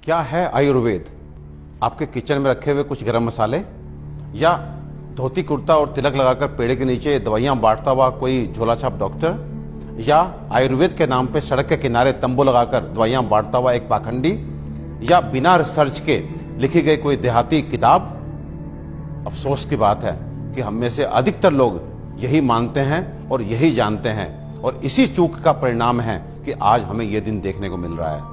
क्या है आयुर्वेद? आपके किचन में रखे हुए कुछ गरम मसाले, या धोती कुर्ता और तिलक लगाकर पेड़ के नीचे दवाइयां बांटता हुआ कोई झोला छाप डॉक्टर, या आयुर्वेद के नाम पे सड़क के किनारे तंबू लगाकर दवाइयां बांटता हुआ एक पाखंडी, या बिना रिसर्च के लिखी गई कोई देहाती किताब? अफसोस की बात है कि हम में से अधिकतर लोग यही मानते हैं और यही जानते हैं, और इसी चूक का परिणाम है कि आज हमें यह दिन देखने को मिल रहा है।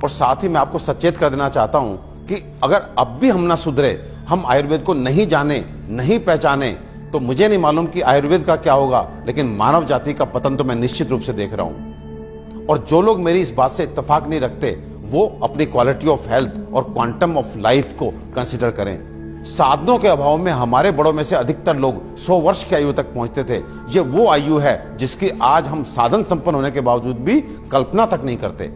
और साथ ही मैं आपको सचेत कर देना चाहता हूं कि अगर अब भी हम ना सुधरे, हम आयुर्वेद को नहीं जाने, नहीं पहचाने, तो मुझे नहीं मालूम कि आयुर्वेद का क्या होगा, लेकिन मानव जाति का पतन तो मैं निश्चित रूप से देख रहा हूं। और जो लोग मेरी इस बात से इत्तेफाक नहीं रखते, वो अपनी क्वालिटी ऑफ हेल्थ और क्वांटम ऑफ लाइफ को कंसीडर करें। साधनों के अभाव में हमारे बड़ों में से अधिकतर लोग 100 वर्ष की आयु तक पहुंचते थे। ये वो आयु है जिसकी आज हम साधन संपन्न होने के बावजूद भी कल्पना तक नहीं करते।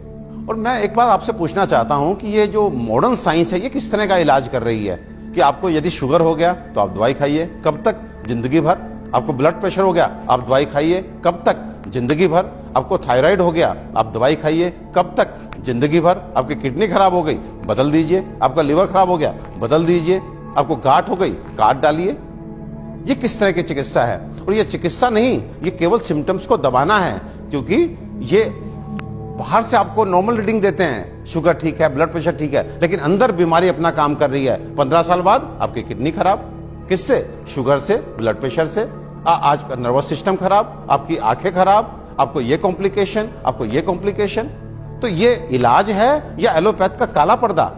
और मैं एक बात आपसे पूछना चाहता हूं कि ये जो मॉडर्न साइंस है, ये किस तरह का इलाज कर रही है? कि आपको यदि शुगर हो गया तो आप दवाई खाइए, कब तक? जिंदगी भर। आपको ब्लड प्रेशर हो गया, आप दवाई खाइए, कब तक? जिंदगी भर। आपको थायराइड हो गया, आप दवाई खाइए, कब तक? जिंदगी भर। आपकी किडनी खराब हो गई, बदल दीजिए। आपका लिवर खराब हो गया, बदल दीजिए। आपको गांठ हो गई, काट डालिए। ये किस तरह की चिकित्सा है? और ये चिकित्सा नहीं, ये केवल सिम्टम्स को दबाना है, क्योंकि ये बाहर से आपको नॉर्मल रीडिंग देते हैं, शुगर ठीक है, ब्लड प्रेशर ठीक है, लेकिन अंदर बीमारी अपना काम कर रही है। 15 साल बाद आपकी किडनी खराब, किससे? शुगर से, ब्लड प्रेशर से। आज का नर्वस सिस्टम खराब, आपकी आंखें खराब, आपको ये कॉम्प्लिकेशन, आपको ये कॉम्प्लिकेशन। तो ये इलाज है या एलोपैथ का काला पर्दा?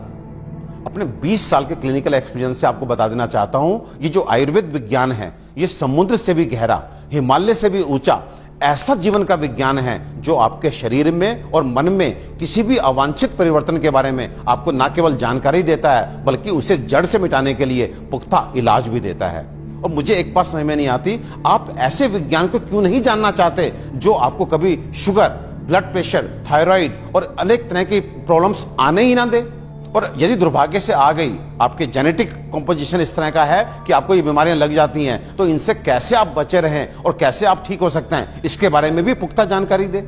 अपने 20 साल के क्लिनिकल एक्सपीरियंस से आपको बता देना चाहता हूं, ये जो आयुर्वेद विज्ञान है, ये समुद्र से भी गहरा, हिमालय से भी ऊंचा ऐसा जीवन का विज्ञान है जो आपके शरीर में और मन में किसी भी अवांछित परिवर्तन के बारे में आपको न केवल जानकारी देता है, बल्कि उसे जड़ से मिटाने के लिए पुख्ता इलाज भी देता है। और मुझे एक बात समझ में नहीं आती, आप ऐसे विज्ञान को क्यों नहीं जानना चाहते जो आपको कभी शुगर, ब्लड प्रेशर, थायराइड और अनेक तरह की प्रॉब्लम्स आने ही ना दे। और यदि दुर्भाग्य से आ गई, आपके जेनेटिक कॉम्पोजिशन इस तरह का है कि आपको ये बीमारियां लग जाती हैं, तो इनसे कैसे आप बचे रहें और कैसे आप ठीक हो सकते हैं, इसके बारे में भी पुख्ता जानकारी दे।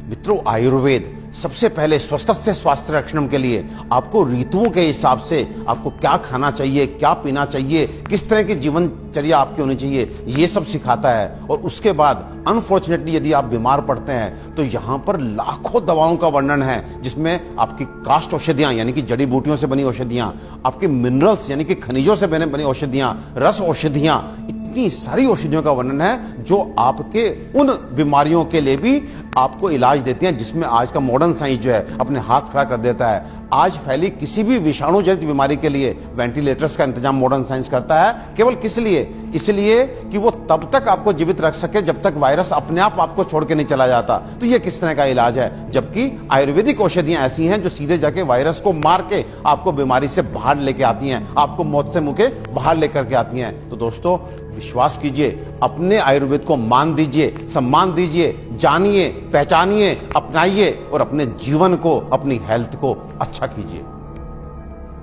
मित्रों, आयुर्वेद सबसे पहले स्वस्थ से स्वास्थ्य रक्षण के लिए आपको ऋतुओं के हिसाब से आपको क्या खाना चाहिए, क्या पीना चाहिए, किस तरह की जीवनचर्या आपकी होनी चाहिए, ये सब सिखाता है। और उसके बाद अनफॉर्चुनेटली यदि आप बीमार पड़ते हैं तो यहाँ पर लाखों दवाओं का वर्णन है, जिसमें आपकी काष्ठ औषधियां यानी कि जड़ी बूटियों से बनी औषधियां, आपके मिनरल्स यानी कि खनिजों से बनी औषधियां, रस औषधियां, इतनी सारी औषधियों का वर्णन है जो आपके उन बीमारियों के लिए भी आपको इलाज देती हैं, जिसमें आज का मॉडर्न साइंस जो है अपने हाथ खड़ा कर देता है। आज फैली किसी भी विषाणु जनित बीमारी के लिए वेंटिलेटर्स का इंतजाम मॉडर्न साइंस करता है। केवल किस लिए? इसलिए कि वो तब तक आपको जीवित रख सके जब तक वायरस अपने आप आपको छोड़ के नहीं चला जाता। तो ये किस तरह का इलाज है? जबकि आयुर्वेदिक औषधियां ऐसी हैं जो सीधे जाके वायरस को मार के आपको बीमारी से बाहर लेके आती हैं, आपको मौत से मुंह के बाहर लेकर के आती हैं। तो दोस्तों, विश्वास कीजिए, अपने आयुर्वेद को मान दीजिए, सम्मान दीजिए, जानिए, पहचानिए, अपनाइए और अपने जीवन को, अपनी हेल्थ को अच्छा कीजिए।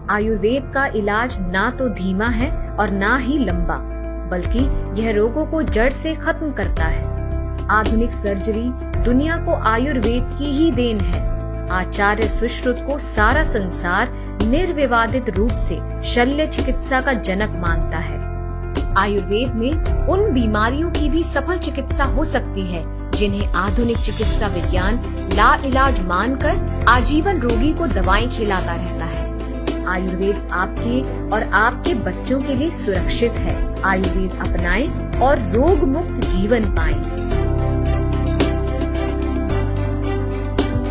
आयुर्वेद का इलाज ना तो धीमा है और ना ही लंबा, बल्कि यह रोगों को जड़ से खत्म करता है। आधुनिक सर्जरी दुनिया को आयुर्वेद की ही देन है। आचार्य सुश्रुत को सारा संसार निर्विवादित रूप से शल्य चिकित्सा का जनक मानता है। आयुर्वेद में उन बीमारियों की भी सफल चिकित्सा हो सकती है जिन्हें आधुनिक चिकित्सा विज्ञान लाइलाज मानकर आजीवन रोगी को दवाएं खिलाता रहता है। आयुर्वेद आपके और आपके बच्चों के लिए सुरक्षित है। आयुर्वेद अपनाएं और रोग मुक्त जीवन पाएं।